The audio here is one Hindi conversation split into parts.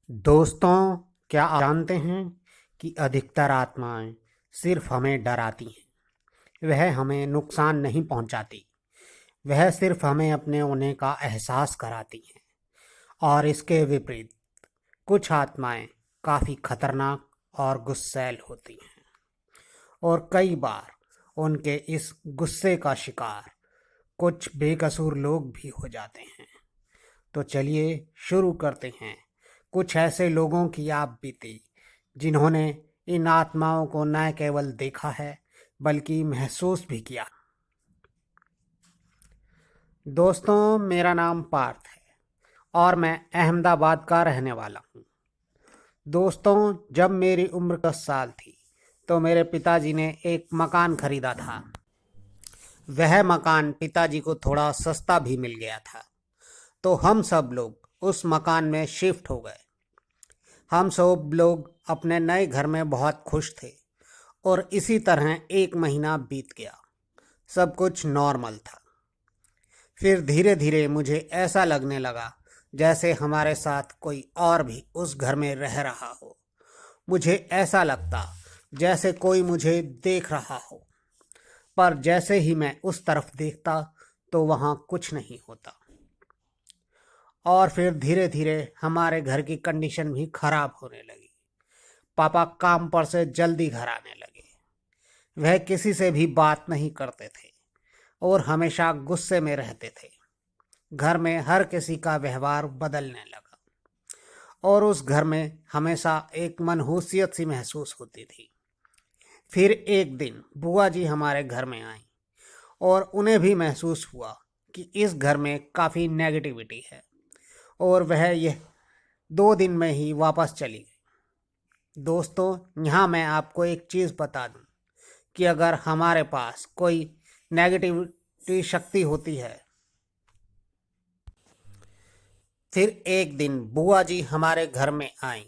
दोस्तों, क्या आप जानते हैं कि अधिकतर आत्माएं सिर्फ हमें डराती हैं। वह हमें नुकसान नहीं पहुंचाती। वह सिर्फ हमें अपने होने का एहसास कराती हैं। और इसके विपरीत कुछ आत्माएं काफ़ी खतरनाक और गुस्सैल होती हैं। और कई बार उनके इस गुस्से का शिकार कुछ बेकसूर लोग भी हो जाते हैं। तो चलिए शुरू करते हैं कुछ ऐसे लोगों की आप बीती जिन्होंने इन आत्माओं को न केवल देखा है बल्कि महसूस भी किया। दोस्तों, मेरा नाम पार्थ है और मैं अहमदाबाद का रहने वाला हूँ। दोस्तों, जब मेरी उम्र 10 साल थी तो मेरे पिताजी ने एक मकान खरीदा था। वह मकान पिताजी को थोड़ा सस्ता भी मिल गया था, तो हम सब लोग उस मकान में शिफ्ट हो गए। हम सब लोग अपने नए घर में बहुत खुश थे और इसी तरह एक महीना बीत गया। सब कुछ नॉर्मल था। फिर धीरे धीरे मुझे ऐसा लगने लगा जैसे हमारे साथ कोई और भी उस घर में रह रहा हो। मुझे ऐसा लगता जैसे कोई मुझे देख रहा हो, पर जैसे ही मैं उस तरफ देखता तो वहाँ कुछ नहीं होता। और फिर धीरे धीरे हमारे घर की कंडीशन भी खराब होने लगी। पापा काम पर से जल्दी घर आने लगे। वह किसी से भी बात नहीं करते थे और हमेशा गुस्से में रहते थे। घर में हर किसी का व्यवहार बदलने लगा और उस घर में हमेशा एक मनहूसियत सी महसूस होती थी। फिर एक दिन बुआ जी हमारे घर में आई और उन्हें भी महसूस हुआ कि इस घर में काफ़ी नेगेटिविटी है, और वह यह 2 दिन में ही वापस चली गई। दोस्तों, यहाँ मैं आपको एक चीज़ बता दूँ कि अगर हमारे पास कोई नेगेटिविटी शक्ति होती है। फिर एक दिन बुआ जी हमारे घर में आई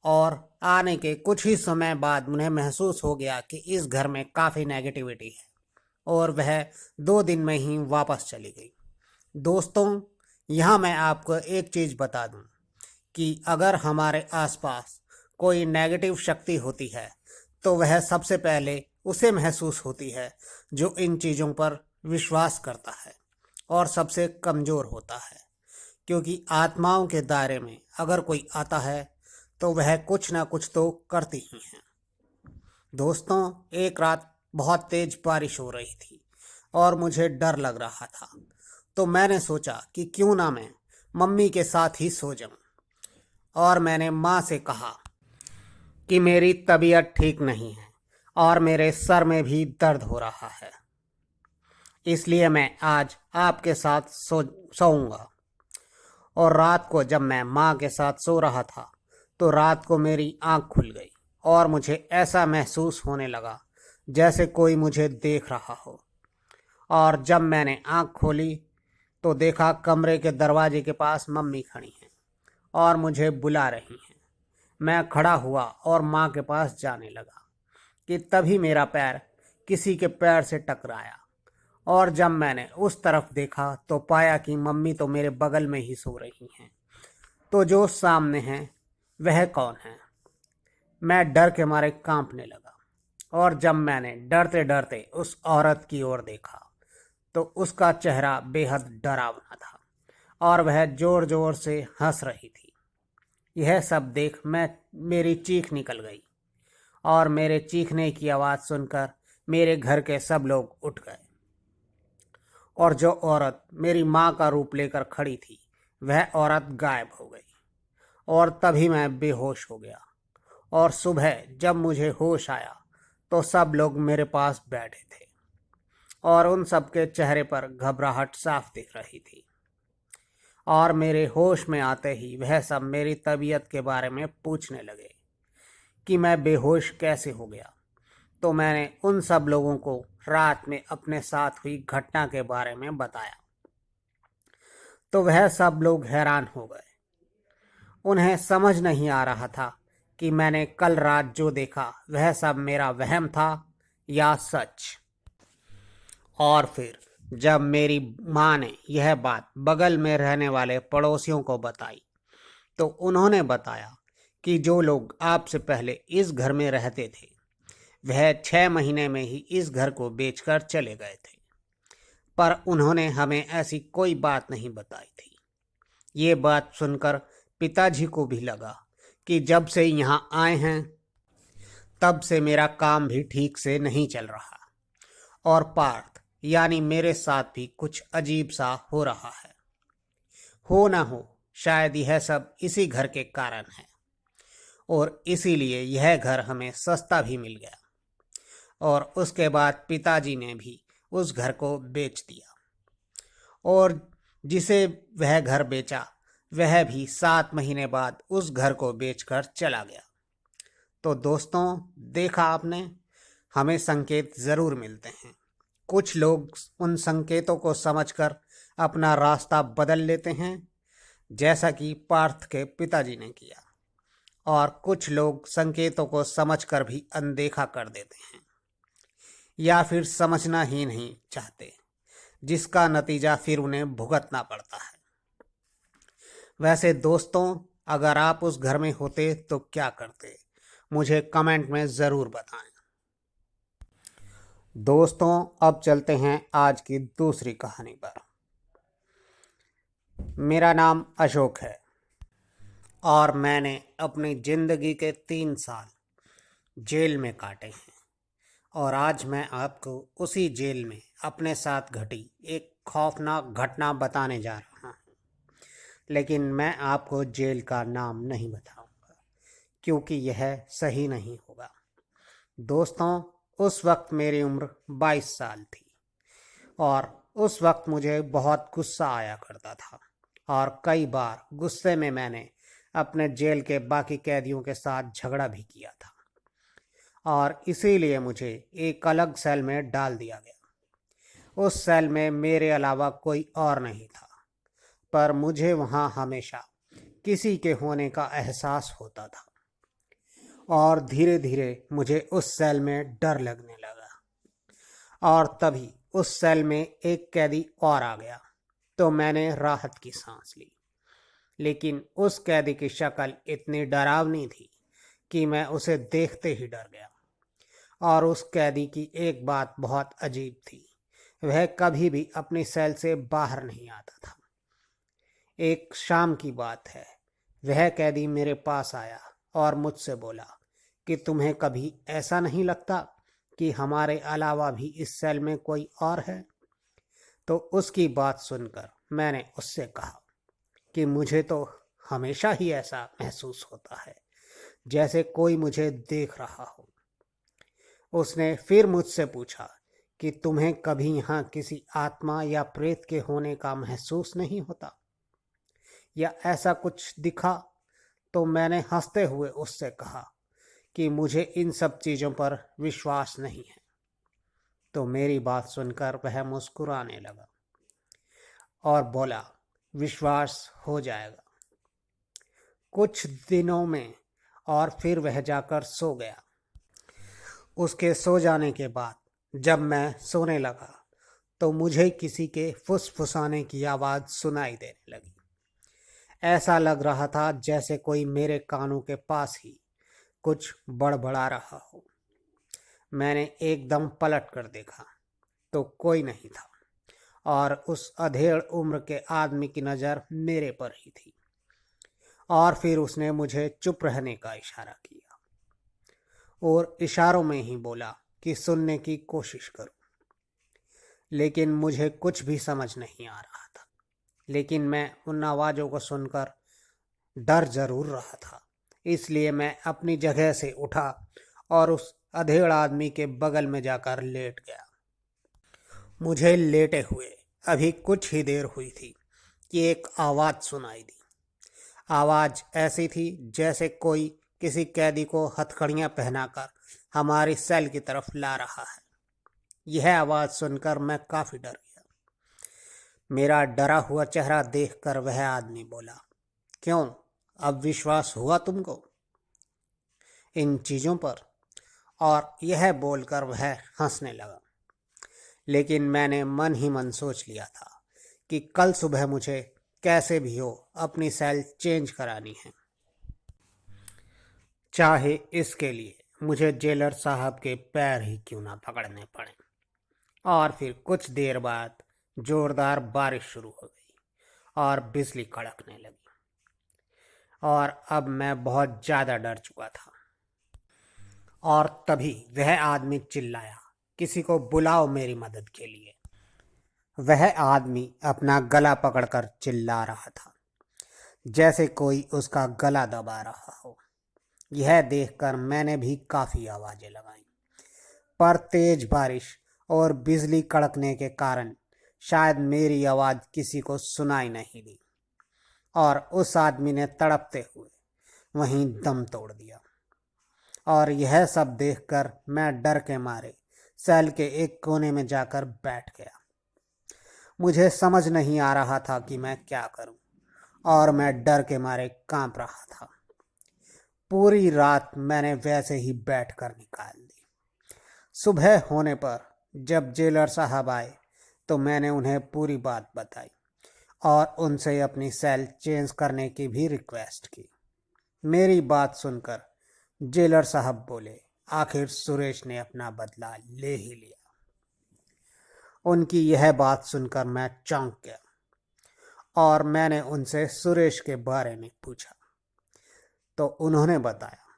और आने के कुछ ही समय बाद उन्हें महसूस हो गया कि इस घर में काफ़ी नेगेटिविटी है, और वह 2 दिन में ही वापस चली गई। दोस्तों, यहाँ मैं आपको एक चीज़ बता दूँ कि अगर हमारे आसपास कोई नेगेटिव शक्ति होती है तो वह सबसे पहले उसे महसूस होती है जो इन चीज़ों पर विश्वास करता है और सबसे कमज़ोर होता है। क्योंकि आत्माओं के दायरे में अगर कोई आता है तो वह कुछ ना कुछ तो करती ही हैं। दोस्तों, एक रात बहुत तेज बारिश हो रही थी और मुझे डर लग रहा था, तो मैंने सोचा कि क्यों ना मैं मम्मी के साथ ही सो जाऊं। और मैंने माँ से कहा कि मेरी तबीयत ठीक नहीं है और मेरे सर में भी दर्द हो रहा है, इसलिए मैं आज आपके साथ सोऊंगा। और रात को जब मैं माँ के साथ सो रहा था तो रात को मेरी आँख खुल गई और मुझे ऐसा महसूस होने लगा जैसे कोई मुझे देख रहा हो। और जब मैंने आँख खोली तो देखा कमरे के दरवाजे के पास मम्मी खड़ी हैं और मुझे बुला रही हैं। मैं खड़ा हुआ और माँ के पास जाने लगा कि तभी मेरा पैर किसी के पैर से टकराया, और जब मैंने उस तरफ देखा तो पाया कि मम्मी तो मेरे बगल में ही सो रही हैं। तो जो सामने है वह कौन है? मैं डर के मारे कांपने लगा, और जब मैंने डरते डरते उस औरत की ओर देखा तो उसका चेहरा बेहद डरावना था और वह जोर जोर से हंस रही थी। यह सब देख मेरी चीख निकल गई, और मेरे चीखने की आवाज़ सुनकर मेरे घर के सब लोग उठ गए। और जो औरत मेरी माँ का रूप लेकर खड़ी थी वह औरत गायब हो गई, और तभी मैं बेहोश हो गया। और सुबह जब मुझे होश आया तो सब लोग मेरे पास बैठे थे और उन सब के चेहरे पर घबराहट साफ दिख रही थी। और मेरे होश में आते ही वह सब मेरी तबीयत के बारे में पूछने लगे कि मैं बेहोश कैसे हो गया। तो मैंने उन सब लोगों को रात में अपने साथ हुई घटना के बारे में बताया, तो वह सब लोग हैरान हो गए। उन्हें समझ नहीं आ रहा था कि मैंने कल रात जो देखा वह सब मेरा वहम था या सच। और फिर जब मेरी माँ ने यह बात बगल में रहने वाले पड़ोसियों को बताई तो उन्होंने बताया कि जो लोग आपसे पहले इस घर में रहते थे वह 6 महीने में ही इस घर को बेचकर चले गए थे, पर उन्होंने हमें ऐसी कोई बात नहीं बताई थी। ये बात सुनकर पिताजी को भी लगा कि जब से यहाँ आए हैं तब से मेरा काम भी ठीक से नहीं चल रहा और पार्थ यानी मेरे साथ भी कुछ अजीब सा हो रहा है। हो ना हो शायद यह सब इसी घर के कारण है और इसीलिए यह घर हमें सस्ता भी मिल गया। और उसके बाद पिताजी ने भी उस घर को बेच दिया और जिसे वह घर बेचा वह भी 7 महीने बाद उस घर को बेचकर चला गया। तो दोस्तों, देखा आपने, हमें संकेत ज़रूर मिलते हैं। कुछ लोग उन संकेतों को समझकर अपना रास्ता बदल लेते हैं, जैसा कि पार्थ के पिताजी ने किया, और कुछ लोग संकेतों को समझकर भी अनदेखा कर देते हैं या फिर समझना ही नहीं चाहते, जिसका नतीजा फिर उन्हें भुगतना पड़ता है। वैसे दोस्तों, अगर आप उस घर में होते तो क्या करते, मुझे कमेंट में ज़रूर बताएं। दोस्तों, अब चलते हैं आज की दूसरी कहानी पर। मेरा नाम अशोक है और मैंने अपनी ज़िंदगी के 3 साल जेल में काटे हैं और आज मैं आपको उसी जेल में अपने साथ घटी एक खौफनाक घटना बताने जा रहा हूँ। लेकिन मैं आपको जेल का नाम नहीं बताऊंगा क्योंकि यह सही नहीं होगा। दोस्तों, उस वक्त मेरी उम्र 22 साल थी और उस वक्त मुझे बहुत गुस्सा आया करता था और कई बार गुस्से में मैंने अपने जेल के बाकी कैदियों के साथ झगड़ा भी किया था और इसीलिए मुझे एक अलग सेल में डाल दिया गया। उस सेल में मेरे अलावा कोई और नहीं था, पर मुझे वहाँ हमेशा किसी के होने का एहसास होता था और धीरे धीरे मुझे उस सेल में डर लगने लगा। और तभी उस सेल में एक कैदी और आ गया तो मैंने राहत की सांस ली। लेकिन उस कैदी की शक्ल इतनी डरावनी थी कि मैं उसे देखते ही डर गया। और उस कैदी की एक बात बहुत अजीब थी, वह कभी भी अपनी सेल से बाहर नहीं आता था। एक शाम की बात है, वह कैदी मेरे पास आया और मुझसे बोला कि तुम्हें कभी ऐसा नहीं लगता कि हमारे अलावा भी इस सेल में कोई और है? तो उसकी बात सुनकर मैंने उससे कहा कि मुझे तो हमेशा ही ऐसा महसूस होता है जैसे कोई मुझे देख रहा हो। उसने फिर मुझसे पूछा कि तुम्हें कभी यहाँ किसी आत्मा या प्रेत के होने का महसूस नहीं होता या ऐसा कुछ दिखा? तो मैंने हंसते हुए उससे कहा कि मुझे इन सब चीज़ों पर विश्वास नहीं है। तो मेरी बात सुनकर वह मुस्कुराने लगा और बोला, विश्वास हो जाएगा कुछ दिनों में। और फिर वह जाकर सो गया। उसके सो जाने के बाद जब मैं सोने लगा तो मुझे किसी के फुसफुसाने की आवाज़ सुनाई देने लगी। ऐसा लग रहा था जैसे कोई मेरे कानों के पास ही कुछ बड़बड़ा रहा हो। मैंने एकदम पलट कर देखा तो कोई नहीं था और उस अधेड़ उम्र के आदमी की नज़र मेरे पर ही थी। और फिर उसने मुझे चुप रहने का इशारा किया और इशारों में ही बोला कि सुनने की कोशिश करो। लेकिन मुझे कुछ भी समझ नहीं आ रहा था, लेकिन मैं उन आवाज़ों को सुनकर डर जरूर रहा था। इसलिए मैं अपनी जगह से उठा और उस अधेड़ आदमी के बगल में जाकर लेट गया। मुझे लेटे हुए अभी कुछ ही देर हुई थी कि एक आवाज़ सुनाई दी। आवाज़ ऐसी थी जैसे कोई किसी कैदी को हथकड़ियाँ पहनाकर हमारी सेल की तरफ ला रहा है। यह आवाज़ सुनकर मैं काफ़ी डर गया। मेरा डरा हुआ चेहरा देखकर वह आदमी बोला, क्यों, अब विश्वास हुआ तुमको इन चीज़ों पर? और यह बोलकर वह हंसने लगा। लेकिन मैंने मन ही मन सोच लिया था कि कल सुबह मुझे कैसे भी हो अपनी सेल चेंज करानी है, चाहे इसके लिए मुझे जेलर साहब के पैर ही क्यों ना पकड़ने पड़े। और फिर कुछ देर बाद जोरदार बारिश शुरू हो गई और बिजली कड़कने लगी, और अब मैं बहुत ज़्यादा डर चुका था। और तभी वह आदमी चिल्लाया, किसी को बुलाओ मेरी मदद के लिए। वह आदमी अपना गला पकड़कर चिल्ला रहा था, जैसे कोई उसका गला दबा रहा हो। यह देखकर मैंने भी काफ़ी आवाज़ें लगाईं, पर तेज बारिश और बिजली कड़कने के कारण शायद मेरी आवाज़ किसी को सुनाई नहीं दी, और उस आदमी ने तड़पते हुए वहीं दम तोड़ दिया। और यह सब देखकर मैं डर के मारे सेल के एक कोने में जाकर बैठ गया। मुझे समझ नहीं आ रहा था कि मैं क्या करूं, और मैं डर के मारे कांप रहा था। पूरी रात मैंने वैसे ही बैठकर निकाल दी। सुबह होने पर जब जेलर साहब आए तो मैंने उन्हें पूरी बात बताई और उनसे अपनी सेल चेंज करने की भी रिक्वेस्ट की। मेरी बात सुनकर जेलर साहब बोले, आखिर सुरेश ने अपना बदला ले ही लिया। उनकी यह बात सुनकर मैं चौंक गया, और मैंने उनसे सुरेश के बारे में पूछा तो उन्होंने बताया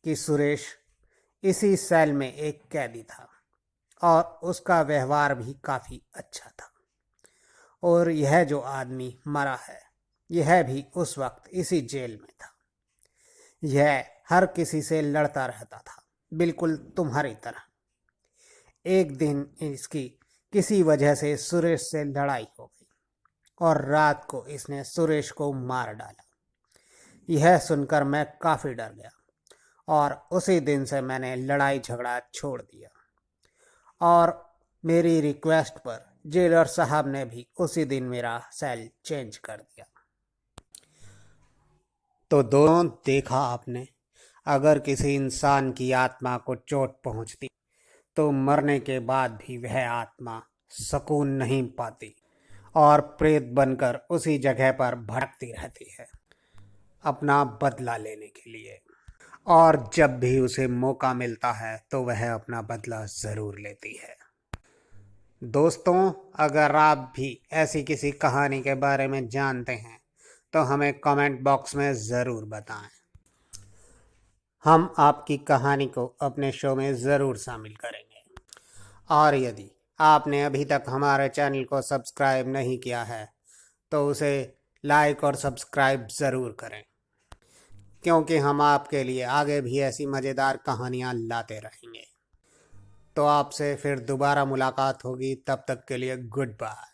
कि सुरेश इसी सेल में एक कैदी था और उसका व्यवहार भी काफ़ी अच्छा था, और यह जो आदमी मरा है यह भी उस वक्त इसी जेल में था। यह हर किसी से लड़ता रहता था, बिल्कुल तुम्हारी तरह। एक दिन इसकी किसी वजह से सुरेश से लड़ाई हो गई और रात को इसने सुरेश को मार डाला। यह सुनकर मैं काफ़ी डर गया, और उसी दिन से मैंने लड़ाई झगड़ा छोड़ दिया। और मेरी रिक्वेस्ट पर जेलर साहब ने भी उसी दिन मेरा सेल चेंज कर दिया। तो दोनों देखा आपने, अगर किसी इंसान की आत्मा को चोट पहुंचती तो मरने के बाद भी वह आत्मा सुकून नहीं पाती और प्रेत बनकर उसी जगह पर भटकती रहती है अपना बदला लेने के लिए। और जब भी उसे मौका मिलता है तो वह अपना बदला ज़रूर लेती है। दोस्तों, अगर आप भी ऐसी किसी कहानी के बारे में जानते हैं तो हमें कमेंट बॉक्स में ज़रूर बताएं। हम आपकी कहानी को अपने शो में ज़रूर शामिल करेंगे। और यदि आपने अभी तक हमारे चैनल को सब्सक्राइब नहीं किया है तो उसे लाइक और सब्सक्राइब ज़रूर करें, क्योंकि हम आपके लिए आगे भी ऐसी मज़ेदार कहानियाँ लाते रहेंगे। तो आपसे फिर दोबारा मुलाकात होगी, तब तक के लिए गुड बाय।